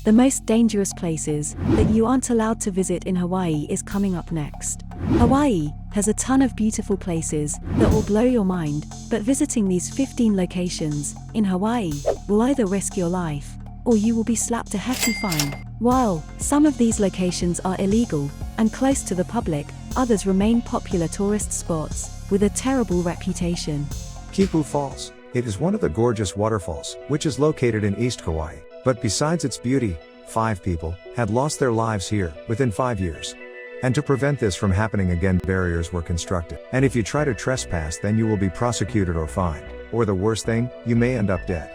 The most dangerous places that you aren't allowed to visit in Hawaii is coming up next. Hawaii has a ton of beautiful places that will blow your mind, but visiting these 15 locations in Hawaii will either risk your life or you will be slapped a hefty fine. While some of these locations are illegal and close to the public, others remain popular tourist spots with a terrible reputation. Kipu Falls. It is one of the gorgeous waterfalls, which is located in East Kauai. But besides its beauty, 5 people had lost their lives here within 5 years. And to prevent this from happening again, barriers were constructed. And if you try to trespass, then you will be prosecuted or fined. Or the worst thing, you may end up dead.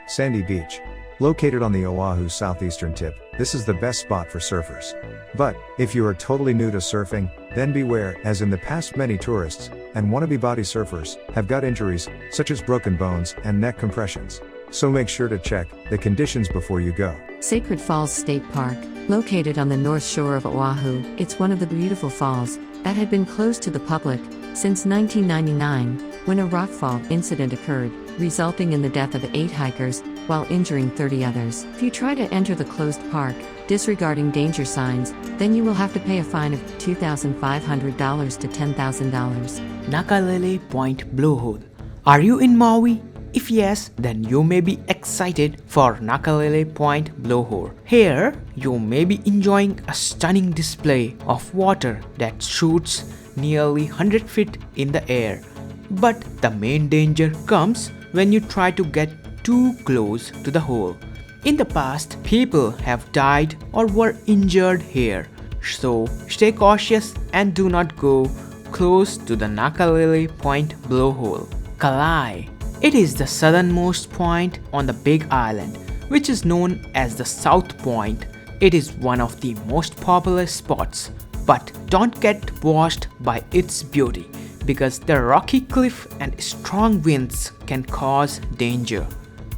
Sandy Beach. Located on the Oahu southeastern tip, this is the best spot for surfers. But, if you are totally new to surfing, then beware, as in the past many tourists and wannabe body surfers have got injuries, such as broken bones and neck compressions. So make sure to check the conditions before you go. Sacred Falls State Park, located on the north shore of Oahu, it's one of the beautiful falls that had been closed to the public since 1999, when a rockfall incident occurred, resulting in the death of 8 hikers while injuring 30 others. If you try to enter the closed park, disregarding danger signs, then you will have to pay a fine of $2,500 to $10,000. Nakalele Point Blowhole. Are you in Maui? If yes, then you may be excited for Nakalele Point Blowhole. Here, you may be enjoying a stunning display of water that shoots nearly 100 feet in the air. But the main danger comes when you try to get too close to the hole. In the past, people have died or were injured here. So stay cautious and do not go close to the Nakalele Point Blowhole. Kalai. It is the southernmost point on the Big Island, which is known as the South Point. It is one of the most popular spots, but don't get washed by its beauty, because the rocky cliff and strong winds can cause danger.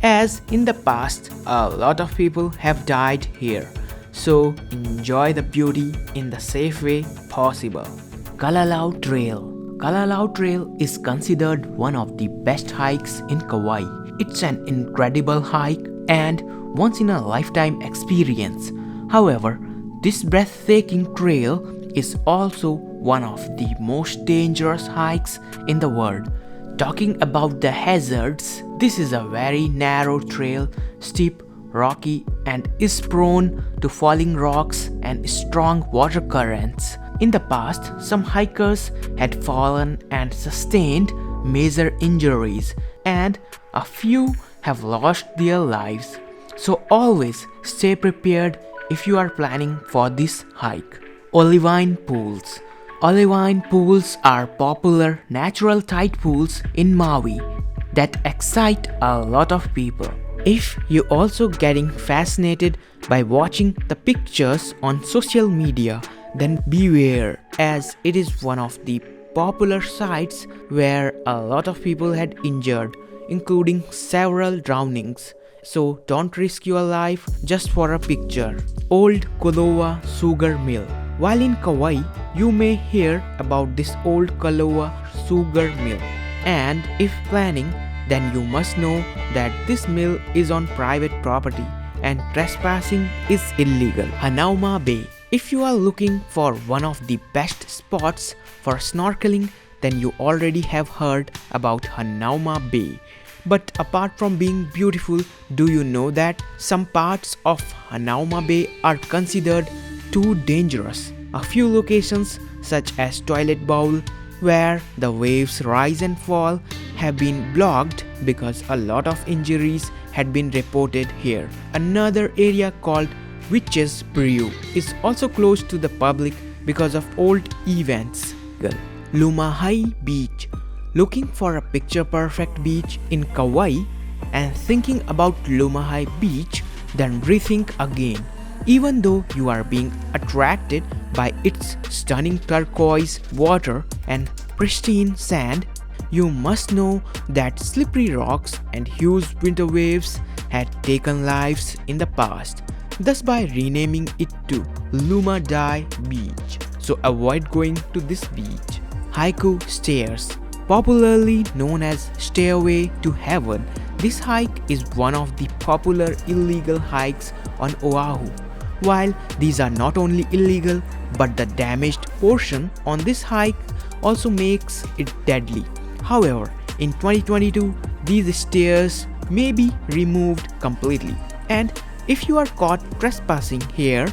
As in the past, a lot of people have died here, so enjoy the beauty in the safe way possible. Kalalau Trail. Kalalau Trail is considered one of the best hikes in Kauai. It's an incredible hike and once-in-a-lifetime experience. However, this breathtaking trail is also one of the most dangerous hikes in the world. Talking about the hazards, this is a very narrow trail, steep, rocky, and is prone to falling rocks and strong water currents. In the past, some hikers had fallen and sustained major injuries, and a few have lost their lives. So always stay prepared if you are planning for this hike. Olivine pools. Olivine pools are popular natural tide pools in Maui that excite a lot of people. If you're also getting fascinated by watching the pictures on social media, then beware, as it is one of the popular sites where a lot of people had injured, including several drownings. So don't risk your life just for a picture. Old Koloa Sugar Mill. While in Kauai, you may hear about this old Koloa Sugar Mill. And if planning, then you must know that this mill is on private property and trespassing is illegal. Hanauma Bay. If you are looking for one of the best spots for snorkeling, then you already have heard about Hanauma Bay. But apart from being beautiful, do you know that some parts of Hanauma Bay are considered too dangerous? A few locations, such as Toilet Bowl, where the waves rise and fall, have been blocked because a lot of injuries had been reported here. Another area called Witch's Brew is also closed to the public because of old events. Lumahai Beach. Looking for a picture-perfect beach in Kauai and thinking about Lumahai Beach, then rethink again. Even though you are being attracted by its stunning turquoise water and pristine sand, you must know that slippery rocks and huge winter waves had taken lives in the past, thus by renaming it to Lumadai Beach. So avoid going to this beach. Haku Stairs. Popularly known as Stairway to Heaven, this hike is one of the popular illegal hikes on Oahu. While these are not only illegal, but the damaged portion on this hike also makes it deadly. However, in 2022, these stairs may be removed completely, and if you are caught trespassing here,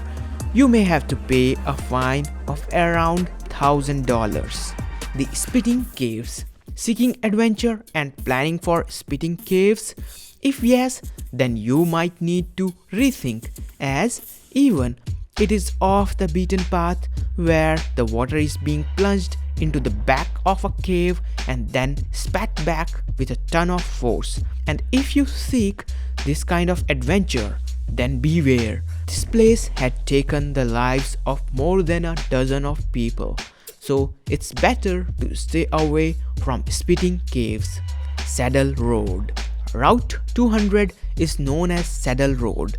you may have to pay a fine of around $1,000. The Spitting Caves. Seeking adventure and planning for Spitting Caves? If yes, then you might need to rethink, as even it is off the beaten path where the water is being plunged into the back of a cave and then spat back with a ton of force. And if you seek this kind of adventure, then beware. This place had taken the lives of more than a dozen of people, so it's better to stay away from Spitting Caves. Saddle Road. Route 200 is known as Saddle Road.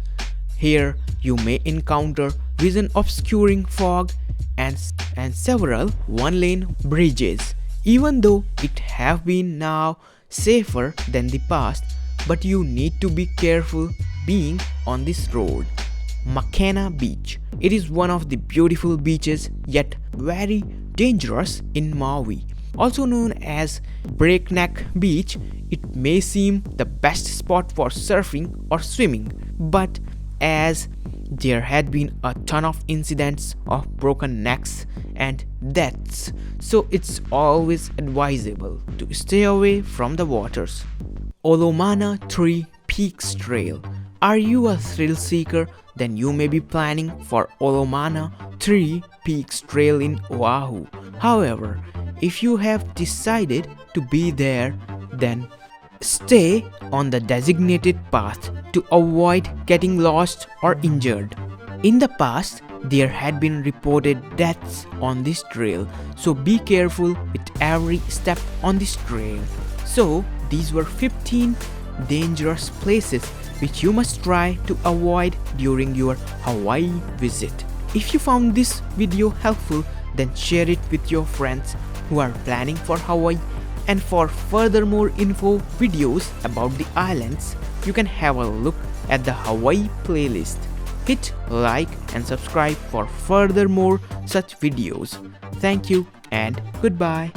Here you may encounter vision obscuring fog and several one-lane bridges, even though it have been now safer than the past, but you need to be careful being on this road. Makena Beach. It is one of the beautiful beaches yet very dangerous in Maui. Also known as Breakneck Beach, it may seem the best spot for surfing or swimming, but as there had been a ton of incidents of broken necks and deaths, so it's always advisable to stay away from the waters. Olomana 3 Peaks Trail. Are you a thrill seeker? Then you may be planning for Olomana 3 Peaks Trail in Oahu. However, if you have decided to be there, then stay on the designated path to avoid getting lost or injured. In the past, there had been reported deaths on this trail, so be careful with every step on this trail. So, these were 15 dangerous places which you must try to avoid during your Hawaii visit. If you found this video helpful, then share it with your friends who are planning for Hawaii. And for further more info videos about the islands, you can have a look at the Hawaii playlist. Hit like and subscribe for further more such videos. Thank you and goodbye.